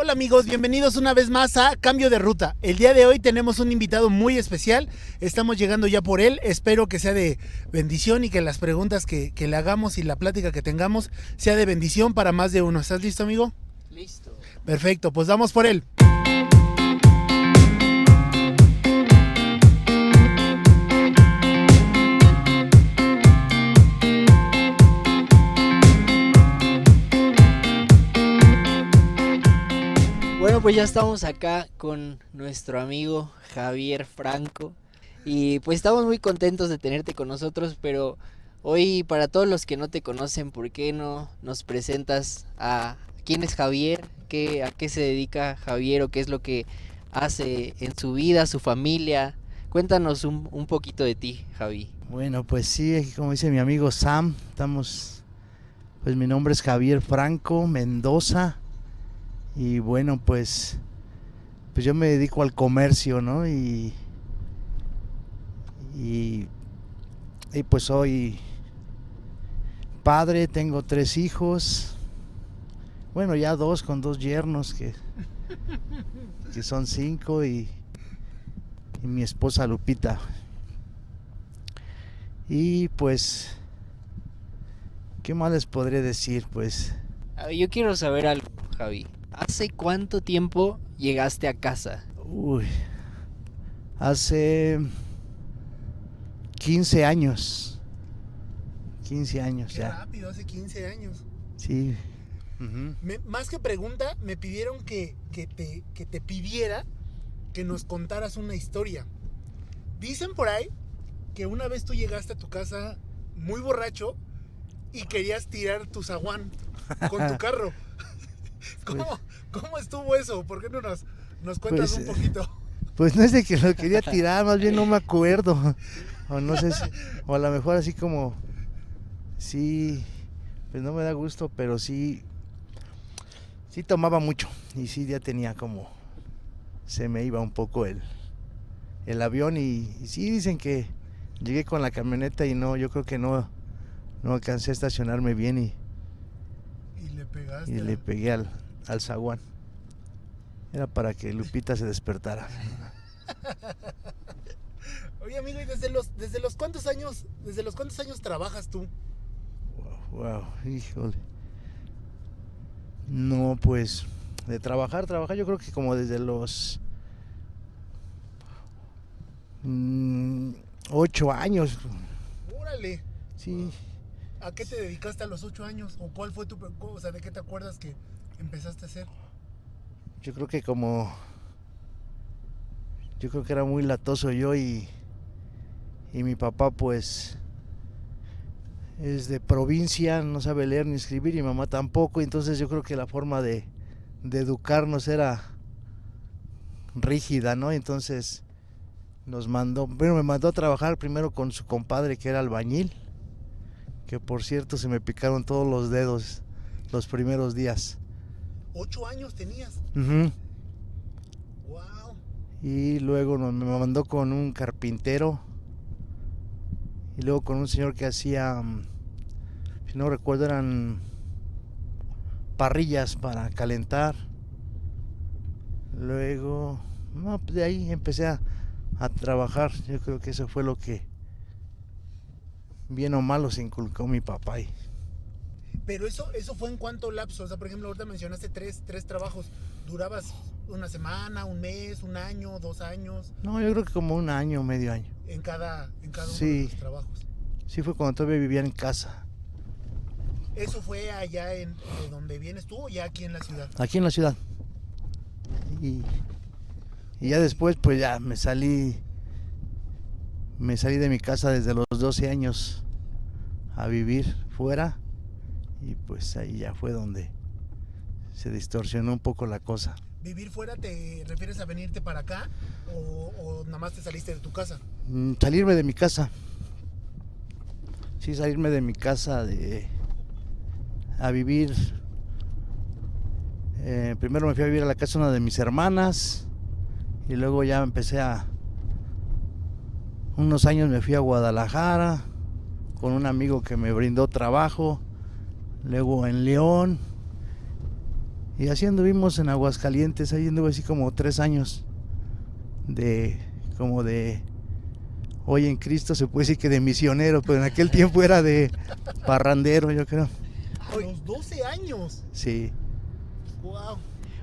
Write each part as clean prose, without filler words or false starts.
Hola amigos, bienvenidos una vez más a Cambio de Ruta. El día de hoy tenemos un invitado muy especial, estamos llegando ya por él, espero que sea de bendición y que las preguntas que le hagamos y la plática que tengamos sea de bendición para más de uno. ¿Estás listo, amigo? Listo. Perfecto, pues vamos por él. Bueno, pues ya estamos acá con nuestro amigo Javier Franco y pues estamos muy contentos de tenerte con nosotros, pero hoy para todos los que no te conocen, ¿por qué no nos presentas a quién es Javier, a qué se dedica Javier o qué es lo que hace en su vida, su familia? Cuéntanos un poquito de ti, Javi. Bueno, pues sí, como dice mi amigo Sam, pues mi nombre es Javier Franco Mendoza y bueno, pues yo me dedico al comercio, ¿no? Y, y pues soy padre, tengo 3 hijos, bueno, ya dos con 2 yernos que son 5 y mi esposa Lupita. Y pues, ¿qué más les podré decir? Pues, A ver, yo quiero saber algo, Javi. ¿Hace cuánto tiempo llegaste a casa? uy, hace 15 años. 15 años Qué ya. rápido, hace 15 años. Sí. Ujú. Más que pregunta, me pidieron que te pidiera que nos contaras una historia. Dicen por ahí que una vez tú llegaste a tu casa muy borracho y querías tirar tu zaguán con tu carro. ¿Cómo, Pues, ¿Cómo estuvo eso? ¿Por qué no nos cuentas pues, un poquito? pues no es de que lo quería tirar, más bien no me acuerdo. O no sé si, o a lo mejor así como, sí, pues no me da gusto, pero sí tomaba mucho. Y sí ya tenía como, se me iba un poco el avión y sí dicen que llegué con la camioneta y no, yo creo que no alcancé a estacionarme bien Y le pegaste. y le pegué al zaguán. Era para que Lupita se despertara. Oye, amigo, ¿y desde los cuántos años trabajas tú? Wow, híjole. No, pues de trabajar yo creo que como desde los 8 años. Órale. Sí, ¿A qué te dedicaste a los 8 años? ¿O cuál fue o sea, de qué te acuerdas que empezaste a hacer? yo creo que yo creo que era muy latoso yo y mi papá pues es de provincia, no sabe leer ni escribir y mi mamá tampoco, entonces yo creo que la forma de educarnos era rígida, ¿no? Entonces me mandó a trabajar primero con su compadre que era albañil, que por cierto se me picaron todos los dedos los primeros días. 8 años tenías. Uh-huh. Wow. Y luego me mandó con un carpintero y luego con un señor que hacía, si no recuerdo, eran parrillas para calentar. Luego, no, pues de ahí empecé a trabajar. Yo creo que eso fue lo que, bien o malo, se inculcó mi papá. Pero eso fue en cuánto lapso. O sea, por ejemplo, ahorita mencionaste tres trabajos. ¿Durabas una semana, un mes, un año, 2 años? No, yo creo que como un año, medio año. En cada uno de Sí, los trabajos. sí fue cuando todavía vivía en casa, ¿Eso fue allá de donde vienes tú o ya aquí en la ciudad? aquí en la ciudad. Y, y ya después pues ya me salí de mi casa desde los 12 años a vivir fuera y pues ahí ya fue donde se distorsionó un poco la cosa. ¿Vivir fuera te refieres a venirte para acá o nada más te saliste de tu casa? Salirme de mi casa. Sí, salirme de mi casa a vivir. Primero me fui a vivir a la casa de una de mis hermanas y luego ya unos años me fui a Guadalajara con un amigo que me brindó trabajo, luego en León Y así anduvimos en Aguascalientes, ahí anduve así como 3 años como de hoy en Cristo, se puede decir que de misionero, pero en aquel tiempo era de parrandero, yo creo. A los 12 años. Sí. Wow.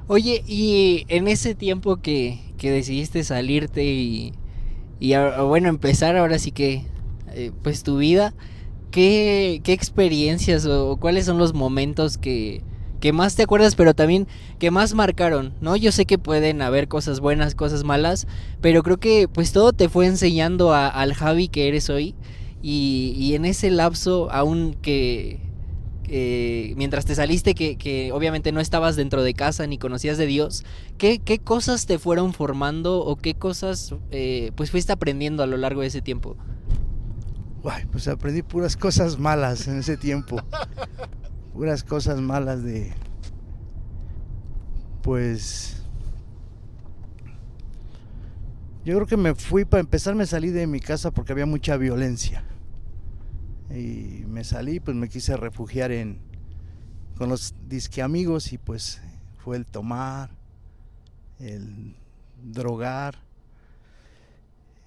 Oye, y en ese tiempo que decidiste salirte bueno, empezar ahora sí que, pues tu vida, ¿qué experiencias o cuáles son los momentos que más te acuerdas, pero también que más marcaron, ¿no? Yo sé que pueden haber cosas buenas, cosas malas, pero creo que pues todo te fue enseñando al Javi que eres hoy y en ese lapso, aún que mientras te saliste, que obviamente no estabas dentro de casa ni conocías de Dios, ¿qué cosas te fueron formando o qué cosas pues fuiste aprendiendo a lo largo de ese tiempo? Uy, pues aprendí puras cosas malas en ese tiempo. Puras cosas malas pues yo creo que me fui, para empezar me salí de mi casa porque había mucha violencia y me salí, pues me quise refugiar con los disque amigos y pues fue el tomar, el drogar,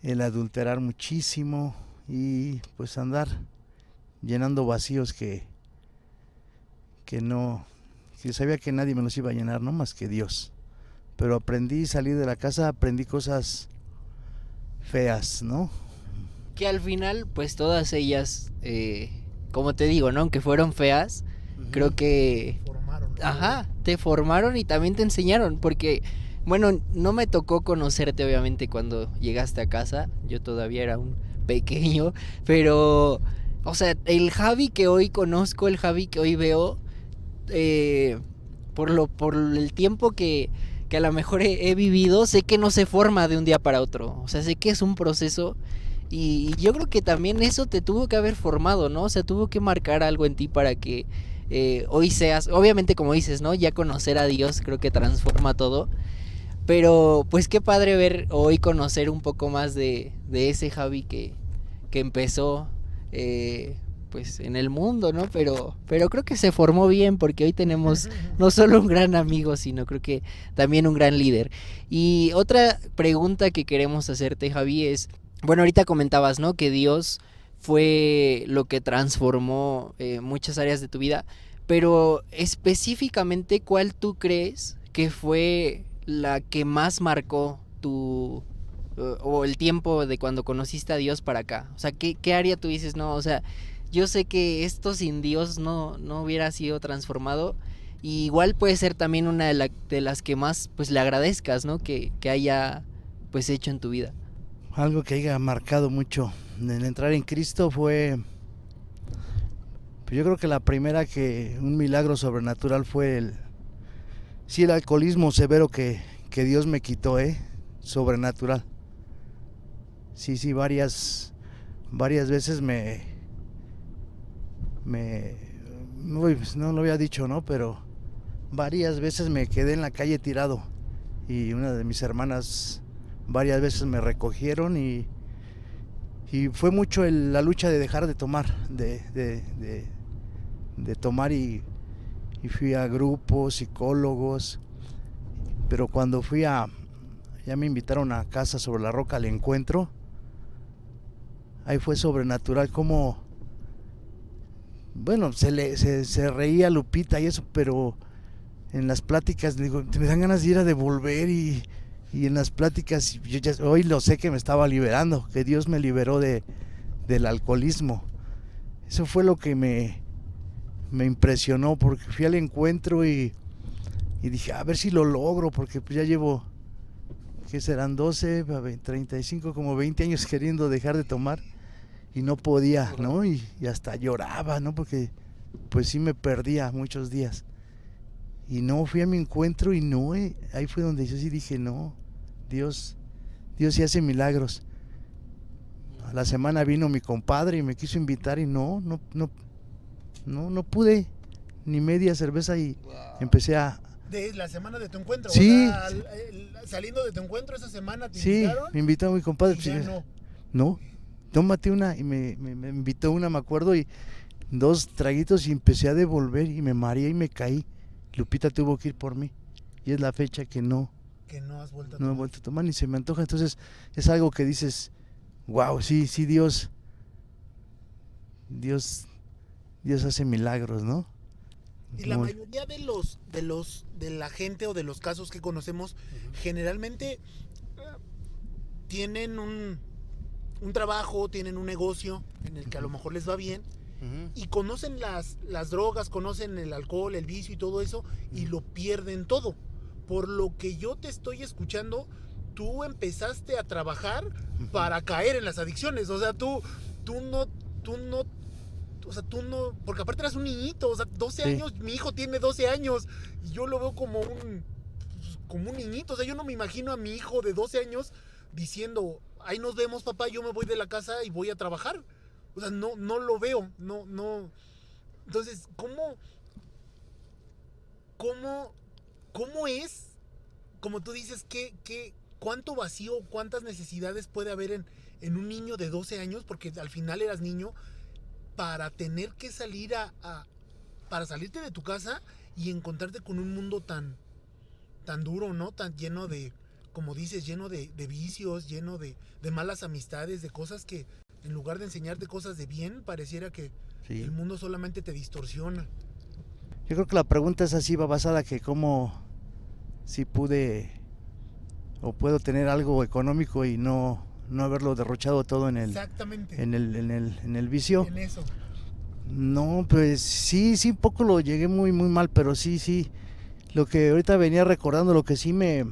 el adulterar muchísimo y pues andar llenando vacíos que sabía que nadie me los iba a llenar, no más que Dios. Pero aprendí, salí de la casa, aprendí cosas feas, ¿no? Que al final, pues todas ellas, como te digo, ¿no? Aunque fueron feas, creo que... Formaron. Ajá, te formaron y también te enseñaron, porque, bueno, no me tocó conocerte obviamente cuando llegaste a casa, yo todavía era un pequeño, pero, o sea, el Javi que hoy conozco, el Javi que hoy veo, por el tiempo que a lo mejor he vivido, sé que no se forma de un día para otro, o sea, sé que es un proceso y yo creo que también eso te tuvo que haber formado, ¿no? O sea, tuvo que marcar algo en ti para que hoy seas, obviamente como dices, ¿no? Ya conocer a Dios creo que transforma todo, pero pues qué padre ver hoy conocer un poco más de ese Javi que empezó pues en el mundo, ¿no? Pero creo que se formó bien porque hoy tenemos no solo un gran amigo, sino creo que también un gran líder. Y otra pregunta que queremos hacerte, Javi, es, bueno, ahorita comentabas, ¿no? Que Dios fue lo que transformó muchas áreas de tu vida, pero específicamente, ¿cuál tú crees que fue la que más marcó o el tiempo de cuando conociste a Dios para acá? O sea, ¿qué área tú dices, no? O sea, yo sé que esto sin Dios no hubiera sido transformado. Y igual puede ser también una de las que más pues le agradezcas, ¿no? Que haya pues hecho en tu vida. Algo que haya marcado mucho en el entrar en Cristo fue, pues yo creo que la primera un milagro sobrenatural fue el alcoholismo severo que Dios me quitó, sobrenatural. Sí, varias veces no lo había dicho, ¿no? Pero varias veces me quedé en la calle tirado y una de mis hermanas varias veces me recogieron y fue mucho la lucha de dejar de tomar, de tomar y fui a grupos, psicólogos, pero cuando ya me invitaron a casa sobre la roca al encuentro, ahí fue sobrenatural como, bueno, se reía Lupita y eso, pero en las pláticas digo, me dan ganas de ir a devolver y en las pláticas hoy lo sé que me estaba liberando, que Dios me liberó del alcoholismo. Eso fue lo que me impresionó, porque fui al encuentro y dije, a ver si lo logro, porque pues ya llevo, ¿qué serán? 12, 35, como 20 años queriendo dejar de tomar y no podía, ¿no? Y hasta lloraba, ¿no? Porque pues sí me perdía muchos días. Y no, fui a mi encuentro y no, ahí fue donde yo sí dije, no, Dios sí hace milagros. A la semana vino mi compadre y me quiso invitar y no pude, ni media cerveza y empecé a... De la semana de tu encuentro, sí, o sea, saliendo de tu encuentro esa semana te sí, invitaron. me invitó mi compadre. Y ya no, tómate una, y me invitó una, me acuerdo, y 2 traguitos y empecé a devolver y me mareé y me caí. Lupita tuvo que ir por mí. Y es la fecha que no Que no has vuelto a he tomar. vuelto a tomar ni se me antoja. Entonces es algo que dices, wow, sí, Dios hace milagros, ¿no? Y la Muy- mayoría de la gente o de los casos que conocemos, generalmente tienen un trabajo, tienen un negocio en el que a lo mejor les va bien y conocen las drogas, conocen el alcohol, el vicio y todo eso y lo pierden todo. Por lo que yo te estoy escuchando, tú empezaste a trabajar para caer en las adicciones. O sea, tú no, o sea, tú no, porque aparte eras un niñito, o sea, 12 Sí. años, mi hijo tiene 12 años y yo lo veo como un niñito. O sea, yo no me imagino a mi hijo de 12 años diciendo, ahí nos vemos, papá, yo me voy de la casa y voy a trabajar. O sea, no lo veo, no. Entonces, ¿cómo es, como tú dices, cuánto vacío, cuántas necesidades puede haber en un niño de 12 años, porque al final eras niño, para tener que salir para salirte de tu casa y encontrarte con un mundo tan duro, ¿no? Tan lleno de, como dices, lleno de vicios, lleno de malas amistades, de cosas que en lugar de enseñarte cosas de bien, pareciera que Sí. el mundo solamente te distorsiona. Yo creo que la pregunta es así, va basada que cómo, si pude o puedo tener algo económico y no haberlo derrochado todo Exactamente. en el vicio. En eso. No, pues sí, un poco lo llegué muy mal, pero sí. Lo que ahorita venía recordando, lo que sí me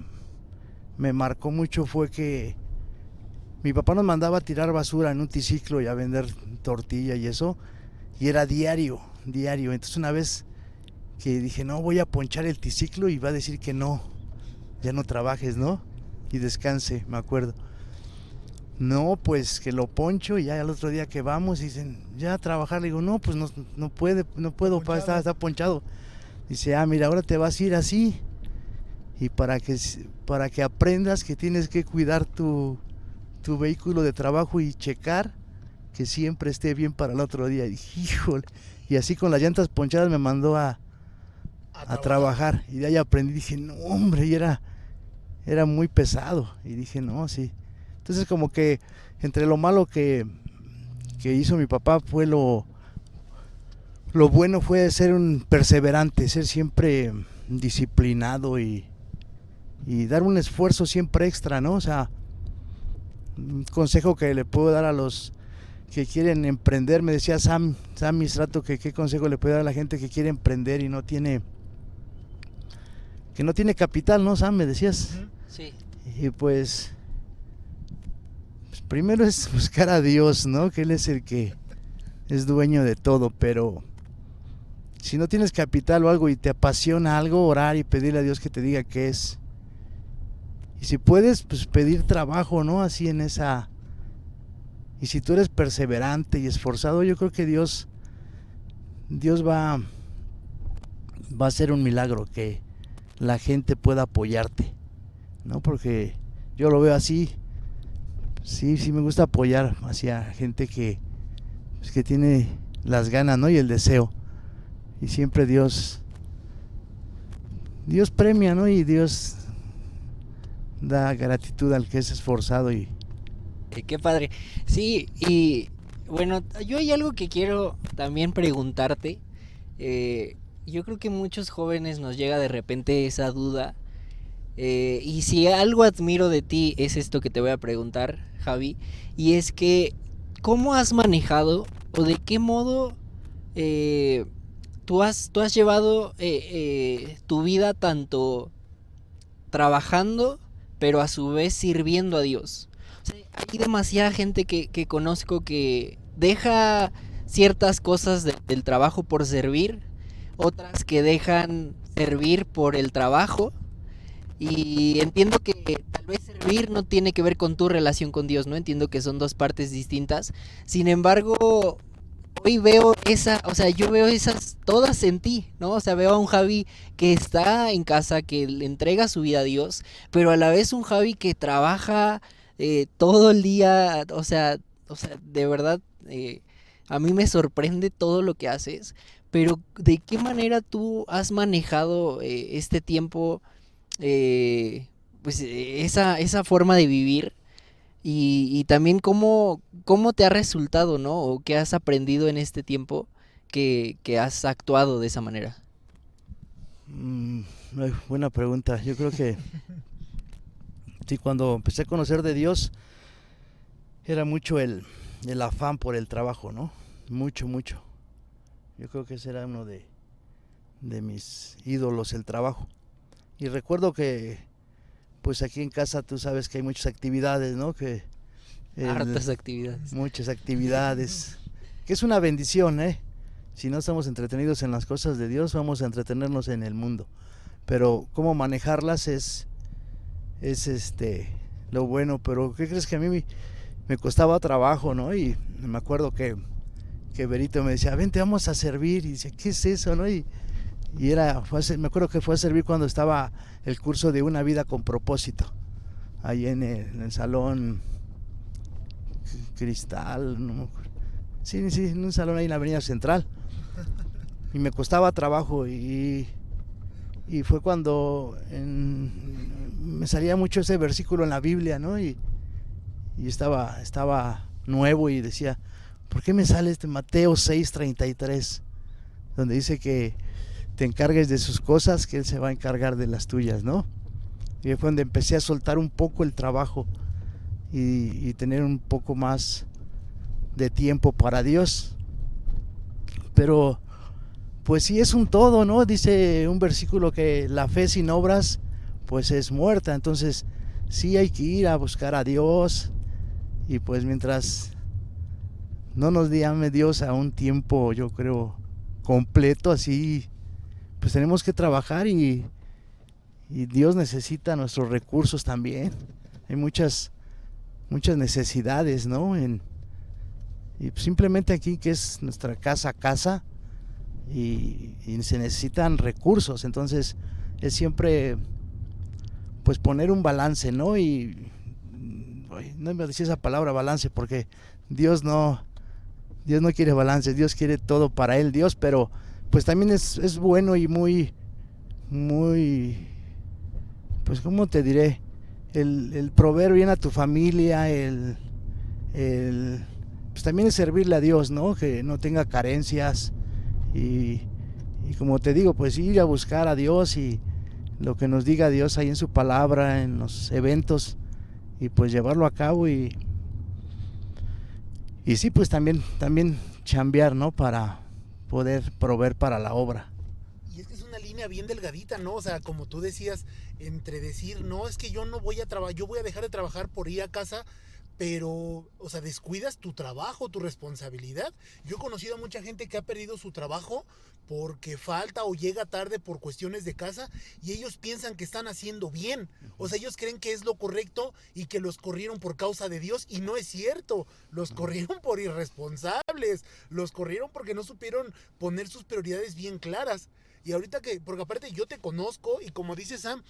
marcó mucho fue que mi papá nos mandaba a tirar basura en un triciclo y a vender tortilla y eso, y era diario. Entonces una vez que dije, no, voy a ponchar el triciclo y va a decir que no, ya no trabajes, ¿no? Y descanse, me acuerdo. No, pues que lo poncho y ya el otro día que vamos dicen, ya a trabajar, le digo, no, pues no puedo, pa, está ponchado. Dice, mira, ahora te vas a ir así y para que aprendas que tienes que cuidar tu vehículo de trabajo y checar que siempre esté bien para el otro día. Y dije, híjole, y así con las llantas ponchadas me mandó a trabajar y de ahí aprendí, dije, no, hombre, y era muy pesado y dije, no, sí. Entonces como que entre lo malo que hizo mi papá fue lo bueno fue ser un perseverante, ser siempre disciplinado y dar un esfuerzo siempre extra, ¿no? O sea, un consejo que le puedo dar a los que quieren emprender, me decía Sam Misrato, que qué consejo le puede dar a la gente que quiere emprender y no tiene capital, ¿no, Sam? Me decías. Sí. Y pues primero es buscar a Dios, ¿no? Que Él es el que es dueño de todo, pero si no tienes capital o algo y te apasiona algo, orar y pedirle a Dios que te diga qué es. Y si puedes, pues pedir trabajo, ¿no? Así en esa. Y si tú eres perseverante y esforzado, yo creo que Dios va a hacer un milagro, que la gente pueda apoyarte, ¿no? Porque yo lo veo así. Sí me gusta apoyar hacia gente que tiene las ganas, ¿no? Y el deseo. Y siempre Dios premia, ¿no? Y Dios da gratitud al que es esforzado y Qué padre. Sí, y bueno, yo hay algo que quiero también preguntarte. Yo creo que muchos jóvenes nos llega de repente esa duda. Y si algo admiro de ti es esto que te voy a preguntar, Javi. Y es que, ¿cómo has manejado o de qué modo tú has llevado tu vida tanto trabajando, pero a su vez sirviendo a Dios? O sea, hay demasiada gente que conozco que deja ciertas cosas del trabajo por servir, otras que dejan servir por el trabajo. Y entiendo que tal vez servir no tiene que ver con tu relación con Dios, ¿no? Entiendo que son dos partes distintas. Sin embargo, hoy veo yo veo esas todas en ti, ¿no? O sea, veo a un Javi que está en casa, que le entrega su vida a Dios, pero a la vez un Javi que trabaja todo el día, de verdad, a mí me sorprende todo lo que haces, pero ¿de qué manera tú has manejado este tiempo, pues esa forma de vivir y también cómo te ha resultado, ¿no? O qué has aprendido en este tiempo que has actuado de esa manera? Mm, buena pregunta. Yo creo que sí, cuando empecé a conocer de Dios, era mucho el afán por el trabajo, ¿no? Mucho, mucho. Yo creo que ese era uno de mis ídolos, el trabajo. Y recuerdo que, pues aquí en casa tú sabes que hay muchas actividades, ¿no? Hartas actividades. Muchas actividades, que es una bendición, ¿eh? Si no estamos entretenidos en las cosas de Dios, vamos a entretenernos en el mundo. Pero cómo manejarlas es lo bueno. Pero ¿qué crees? Que a mí me costaba trabajo, ¿no? Y me acuerdo que Berito me decía, vente, vamos a servir. Y dice, ¿qué es eso, no? Y me acuerdo que fue a servir cuando estaba el curso de Una Vida con Propósito, ahí en el salón Cristal, no me acuerdo. Sí, en un salón ahí en la Avenida Central. Y me costaba trabajo y fue cuando me salía mucho ese versículo en la Biblia, ¿no? Y estaba nuevo y decía, ¿por qué me sale Mateo 6:33? Donde dice que te encargues de sus cosas, que Él se va a encargar de las tuyas, ¿no? Y fue donde empecé a soltar un poco el trabajo y tener un poco más de tiempo para Dios. Pero pues sí, es un todo, ¿no? Dice un versículo que la fe sin obras pues es muerta. Entonces sí hay que ir a buscar a Dios, y pues mientras no nos llame Dios a un tiempo, yo creo, completo, así pues tenemos que trabajar, y Dios necesita nuestros recursos también. Hay muchas necesidades, ¿no? Y simplemente aquí, que es nuestra casa, y se necesitan recursos. Entonces es siempre pues poner un balance, ¿no? Y no me decía esa palabra balance, porque Dios no quiere balance, Dios quiere todo para Él, Dios, pero pues también es bueno y muy, pues ¿cómo te diré? El proveer bien a tu familia, pues también es servirle a Dios, ¿no? Que no tenga carencias, y como te digo, pues ir a buscar a Dios y lo que nos diga Dios ahí en su palabra, en los eventos, y pues llevarlo a cabo, y sí, pues también chambear, ¿no? Para poder proveer para la obra. Y es que es una línea bien delgadita, ¿no? O sea, como tú decías, entre decir, no, es que yo no voy a trabajar, yo voy a dejar de trabajar por ir a casa, pero, o sea, descuidas tu trabajo, tu responsabilidad. Yo he conocido a mucha gente que ha perdido su trabajo porque falta o llega tarde por cuestiones de casa, y ellos piensan que están haciendo bien. O sea, ellos creen que es lo correcto y que los corrieron por causa de Dios, y no es cierto. Los corrieron por irresponsables, los corrieron porque no supieron poner sus prioridades bien claras. Y ahorita porque aparte yo te conozco, y como dice Sam,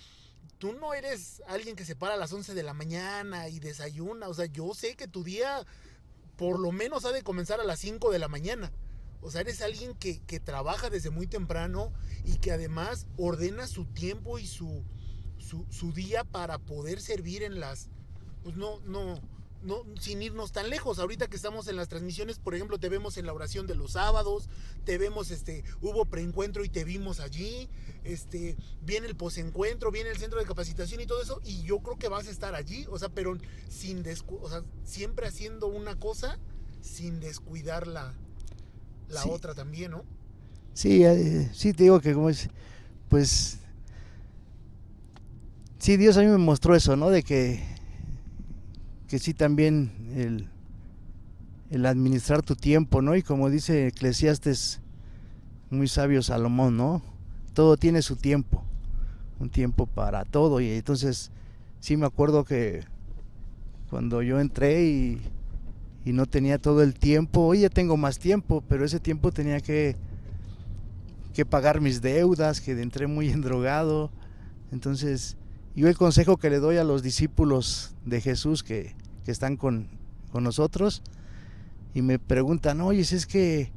tú no eres alguien que se para a las 11 de la mañana y desayuna. O sea, yo sé que tu día por lo menos ha de comenzar a las 5 de la mañana. O sea, eres alguien que trabaja desde muy temprano, y que además ordena su tiempo y su día para poder servir en las... Pues no, sin irnos tan lejos. Ahorita que estamos en las transmisiones, por ejemplo, te vemos en la oración de los sábados, te vemos, hubo preencuentro y te vimos allí, viene el posencuentro, viene el centro de capacitación y todo eso, y yo creo que vas a estar allí, o sea, pero o sea, siempre haciendo una cosa sin descuidar la Sí. otra también, ¿no? Sí, sí te digo que como es, pues sí, Dios a mí me mostró eso, ¿no? De que sí también el administrar tu tiempo, ¿no? Y como dice Eclesiastes, muy sabio Salomón, ¿no? Todo tiene su tiempo, un tiempo para todo. Y entonces sí me acuerdo que cuando yo entré y no tenía todo el tiempo, hoy ya tengo más tiempo, pero ese tiempo tenía que pagar mis deudas, que entré muy endrogado. Entonces yo el consejo que le doy a los discípulos de Jesús que están con nosotros, y me preguntan, oye, es que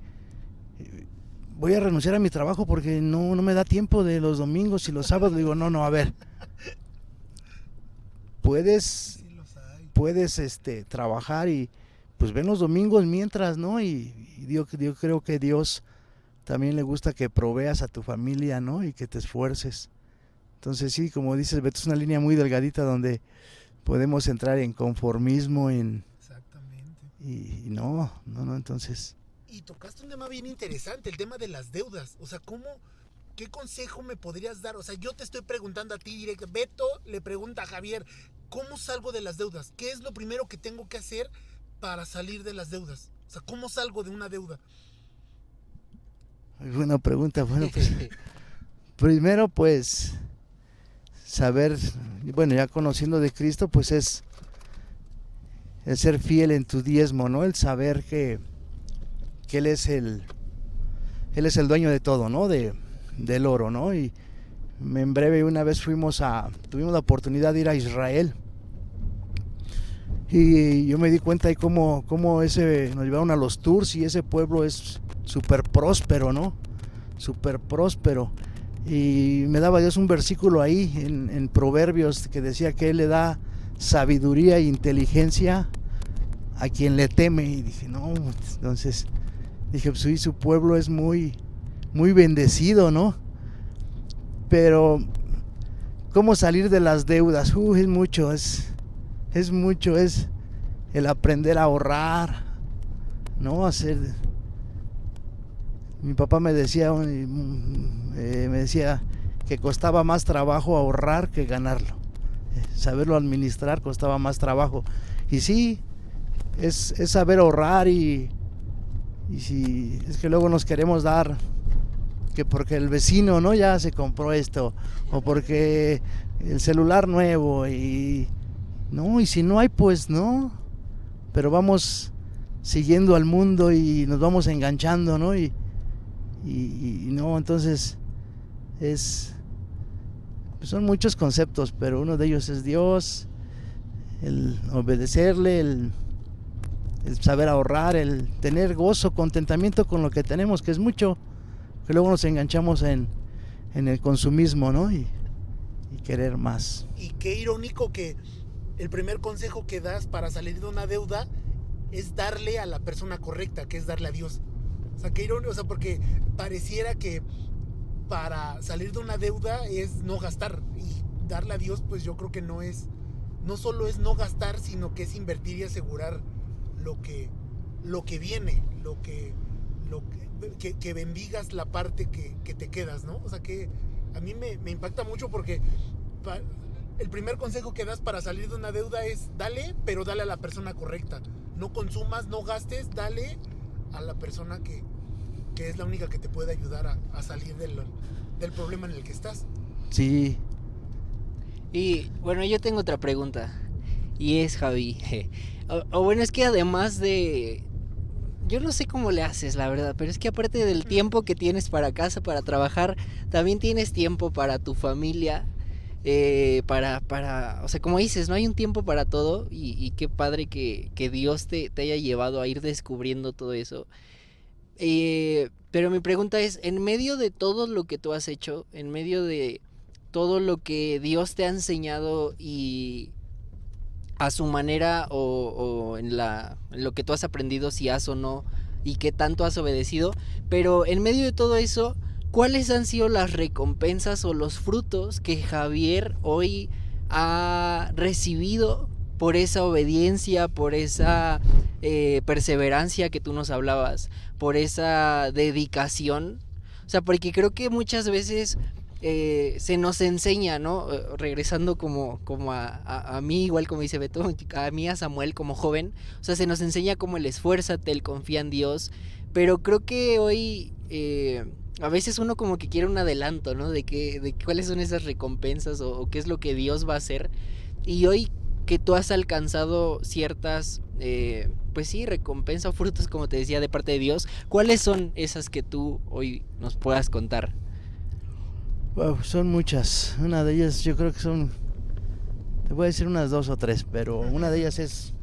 voy a renunciar a mi trabajo porque no me da tiempo de los domingos y los sábados. Digo, no, a ver, puedes Sí los hay. trabajar y pues ven los domingos mientras, ¿no? Y yo creo que Dios también le gusta que proveas a tu familia, ¿no? Y que te esfuerces. Entonces sí, como dices, Beto, es una línea muy delgadita donde podemos entrar en conformismo, Exactamente. y no, entonces... Y tocaste un tema bien interesante, el tema de las deudas. O sea, ¿qué consejo me podrías dar? O sea, yo te estoy preguntando a ti directo. Beto le pregunta a Javier, ¿cómo salgo de las deudas? ¿Qué es lo primero que tengo que hacer para salir de las deudas? O sea, ¿cómo salgo de una deuda? Muy buena pregunta. Bueno, pues primero pues saber, bueno, ya conociendo de Cristo, pues es el ser fiel en tu diezmo, ¿no? El saber que Él es el dueño de todo, ¿no? Del oro, ¿no? Y en breve una vez tuvimos la oportunidad de ir a Israel. Y yo me di cuenta de cómo nos llevaron a los tours y ese pueblo es súper próspero, ¿no? Súper próspero. Y me daba Dios un versículo ahí en Proverbios que decía que Él le da sabiduría e inteligencia a quien le teme. Y dije, no, entonces dije, pues sí, su pueblo es muy, muy bendecido, ¿no? Pero ¿cómo salir de las deudas? Es mucho, es el aprender a ahorrar, ¿no? Mi papá me decía que costaba más trabajo ahorrar que ganarlo. Saberlo administrar costaba más trabajo. Y sí, es saber ahorrar y si es que luego nos queremos dar que porque el vecino, ¿no? Ya se compró esto, o porque el celular nuevo, y si no hay, pues no, pero vamos siguiendo al mundo y nos vamos enganchando, ¿no? Y no, entonces son muchos conceptos, pero uno de ellos es Dios, el obedecerle, el saber ahorrar, el tener gozo, contentamiento con lo que tenemos, que es mucho, que luego nos enganchamos en el consumismo, ¿no? Y querer más. Y qué irónico que el primer consejo que das para salir de una deuda es darle a la persona correcta, que es darle a Dios. O sea, qué irónico, o sea, porque pareciera que para salir de una deuda es no gastar, y darle a Dios, pues yo creo que no solo es no gastar, sino que es invertir y asegurar lo que viene, que bendigas la parte que te quedas, ¿no? O sea, que a mí me impacta mucho porque el primer consejo que das para salir de una deuda es dale, pero dale a la persona correcta. No consumas, no gastes, dale a la persona que es la única que te puede ayudar a salir del problema en el que estás. Sí. Y bueno, yo tengo otra pregunta. Y es, Javi. O bueno, es que además de... Yo no sé cómo le haces, la verdad, pero es que aparte del tiempo que tienes para casa, para trabajar, también tienes tiempo para tu familia, o sea, como dices, no hay un tiempo para todo, y qué padre que Dios te haya llevado a ir descubriendo todo eso. Pero mi pregunta es, en medio de todo lo que tú has hecho, en medio de todo lo que Dios te ha enseñado y a su manera o en lo que tú has aprendido, si has o no, y qué tanto has obedecido, pero en medio de todo eso, ¿cuáles han sido las recompensas o los frutos que Javier hoy ha recibido por esa obediencia, por esa perseverancia que tú nos hablabas, por esa dedicación? O sea, porque creo que muchas veces se nos enseña, ¿no? Regresando como a mí, igual como dice Beto, a mí, a Samuel como joven, o sea, se nos enseña como el esfuérzate, el confía en Dios, pero creo que hoy a veces uno como que quiere un adelanto, ¿no? De cuáles son esas recompensas o qué es lo que Dios va a hacer. Y hoy que tú has alcanzado ciertas, pues sí, recompensas o frutos, como te decía, de parte de Dios, ¿cuáles son esas que tú hoy nos puedas contar? Wow, son muchas. Una de ellas yo creo que te voy a decir unas 2 o 3, pero una de ellas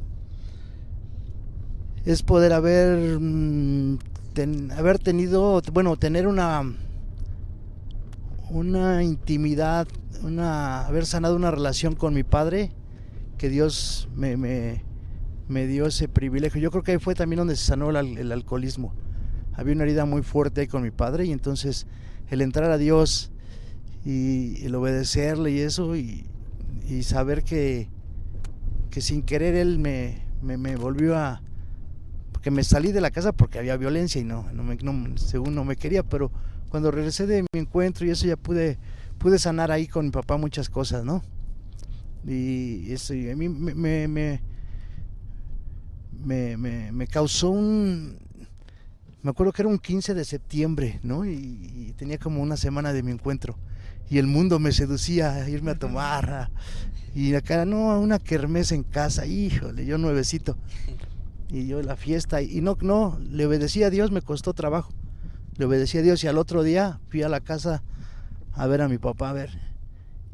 es poder haber tener una intimidad, haber sanado una relación con mi padre, que Dios me dio ese privilegio. Yo creo que ahí fue también donde se sanó el alcoholismo. Había una herida muy fuerte ahí con mi padre, y entonces el entrar a Dios y el obedecerle y eso, y saber que sin querer Él me volvió a... Porque me salí de la casa porque había violencia y según no me quería, pero cuando regresé de mi encuentro y eso, ya pude sanar ahí con mi papá muchas cosas, ¿no? Y eso a mí me causó me acuerdo que era un 15 de septiembre, ¿no? Y tenía como una semana de mi encuentro, y el mundo me seducía a irme a tomar, y acá, no, una kermés en casa, híjole, yo nuevecito, y yo la fiesta, y no, le obedecí a Dios, me costó trabajo, le obedecí a Dios, y al otro día fui a la casa a ver a mi papá,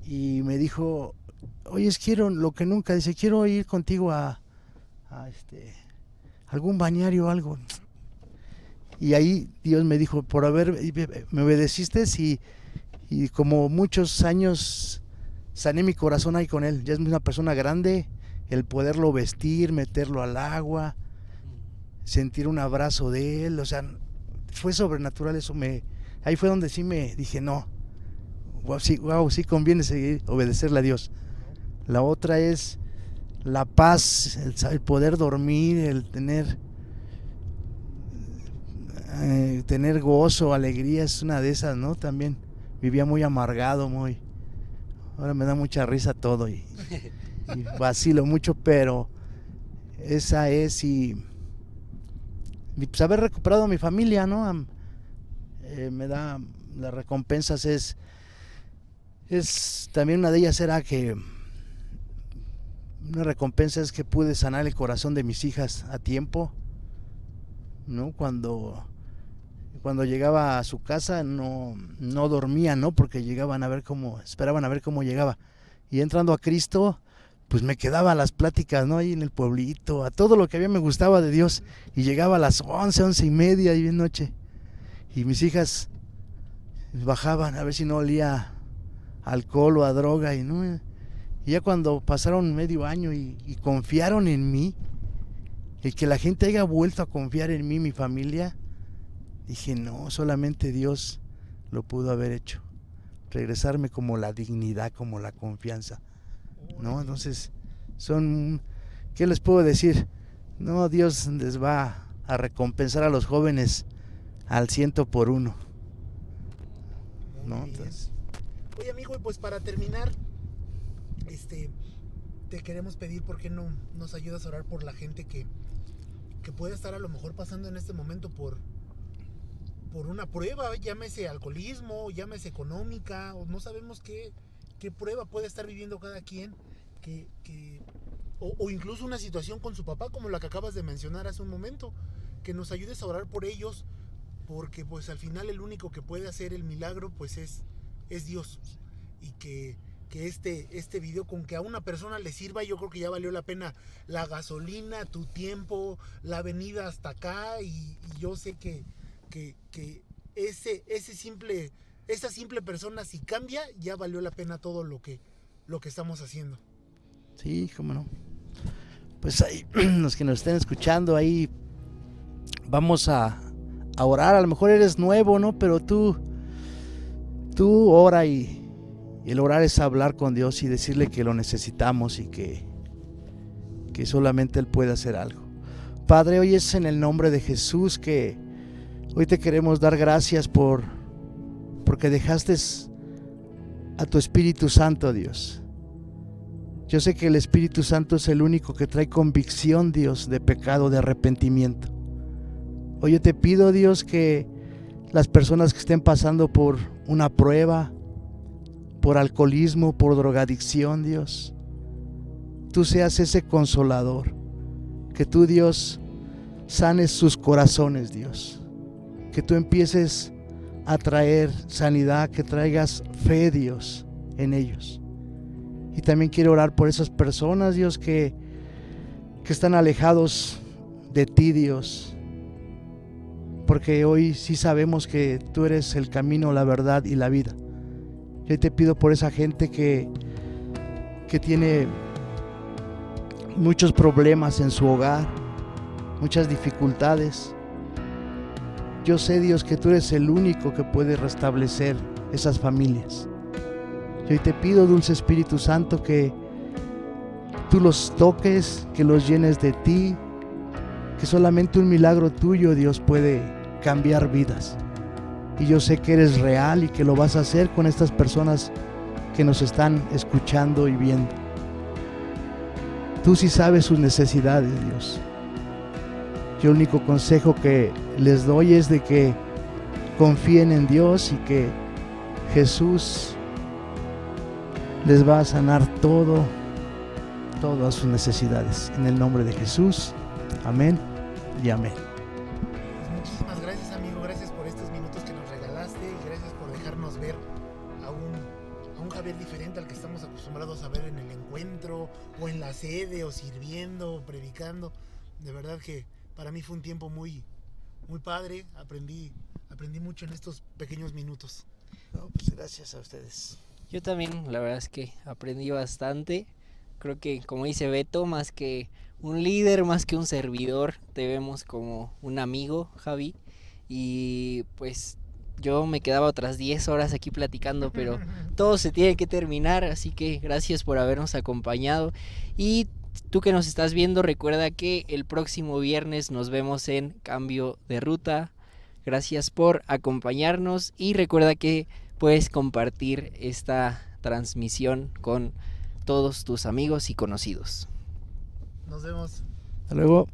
y me dijo, oye, quiero lo que nunca, dice, quiero ir contigo a algún bañario o algo. Y ahí Dios me dijo, me obedeciste, y como muchos años sané mi corazón ahí con él. Ya es una persona grande, el poderlo vestir, meterlo al agua, sentir un abrazo de él, o sea, fue sobrenatural eso. Ahí fue donde sí me dije, no, sí conviene obedecerle a Dios. La otra es la paz, el poder dormir, el tener gozo, alegría, es una de esas, ¿no? También vivía muy amargado, ahora me da mucha risa todo y vacilo mucho, pero esa es, y pues haber recuperado a mi familia, ¿no? Me da, las recompensas es también una de ellas era que una recompensa es que pude sanar el corazón de mis hijas a tiempo, ¿no? Cuando llegaba a su casa no dormía, ¿no? Porque esperaban a ver cómo llegaba. Y entrando a Cristo, pues me quedaba a las pláticas, ¿no? Ahí en el pueblito, a todo lo que había me gustaba de Dios. Y llegaba a las 11:30 y bien noche. Y mis hijas bajaban a ver si no olía a alcohol o a droga, y ya cuando pasaron medio año y confiaron en mí, el que la gente haya vuelto a confiar en mí, mi familia, dije, no, solamente Dios lo pudo haber hecho. Regresarme como la dignidad, como la confianza, ¿no? Entonces, ¿qué les puedo decir? No, Dios les va a recompensar a los jóvenes al 100%, ¿no? Entonces, oye, amigo, y pues para terminar, te queremos pedir, ¿por qué no nos ayudas a orar por la gente que puede estar a lo mejor pasando en este momento por una prueba, llámese alcoholismo, llámese económica, o no sabemos qué prueba puede estar viviendo cada quien, o incluso una situación con su papá como la que acabas de mencionar hace un momento, que nos ayudes a orar por ellos, porque pues al final el único que puede hacer el milagro pues es Dios, y que este video, con que a una persona le sirva, yo creo que ya valió la pena la gasolina, tu tiempo, la venida hasta acá, y yo sé que esa simple persona, si cambia, ya valió la pena todo lo que estamos haciendo. Sí, cómo no. Pues ahí, los que nos estén escuchando, ahí vamos a orar. A lo mejor eres nuevo, ¿no? Pero tú ora, y el orar es hablar con Dios y decirle que lo necesitamos y que solamente Él puede hacer algo. Padre, hoy es en el nombre de Jesús que hoy te queremos dar gracias porque dejaste a tu Espíritu Santo, Dios. Yo sé que el Espíritu Santo es el único que trae convicción, Dios, de pecado, de arrepentimiento. Hoy yo te pido, Dios, que las personas que estén pasando por una prueba, por alcoholismo, por drogadicción, Dios, tú seas ese consolador, que tú, Dios, sanes sus corazones, Dios, que tú empieces a traer sanidad, que traigas fe, Dios, en ellos. Y también quiero orar por esas personas, Dios, que están alejados de ti, Dios, porque hoy sí sabemos que tú eres el camino, la verdad y la vida. Yo te pido por esa gente que tiene muchos problemas en su hogar, muchas dificultades. Yo sé, Dios, que tú eres el único que puede restablecer esas familias. Yo te pido, dulce Espíritu Santo, que tú los toques, que los llenes de ti, que solamente un milagro tuyo, Dios, puede cambiar vidas. Y yo sé que eres real y que lo vas a hacer con estas personas que nos están escuchando y viendo. Tú sí sabes sus necesidades, Dios. Yo el único consejo que les doy es de que confíen en Dios y que Jesús les va a sanar todas sus necesidades. En el nombre de Jesús, amén y amén. Pues muchísimas gracias, amigo, gracias por estos minutos que nos regalaste y gracias por dejarnos ver a un Javier diferente al que estamos acostumbrados a ver en el encuentro o en la sede o sirviendo o predicando. De verdad que para mí fue un tiempo muy, muy padre, aprendí mucho en estos pequeños minutos. No, pues gracias a ustedes. Yo también, la verdad es que aprendí bastante. Creo que, como dice Beto, más que un líder, más que un servidor, te vemos como un amigo, Javi. Y pues yo me quedaba otras 10 horas aquí platicando, pero todo se tiene que terminar, así que gracias por habernos acompañado. Y tú que nos estás viendo, recuerda que el próximo viernes nos vemos en Cambio de Ruta. Gracias por acompañarnos y recuerda que puedes compartir esta transmisión con todos tus amigos y conocidos. Nos vemos. Hasta luego.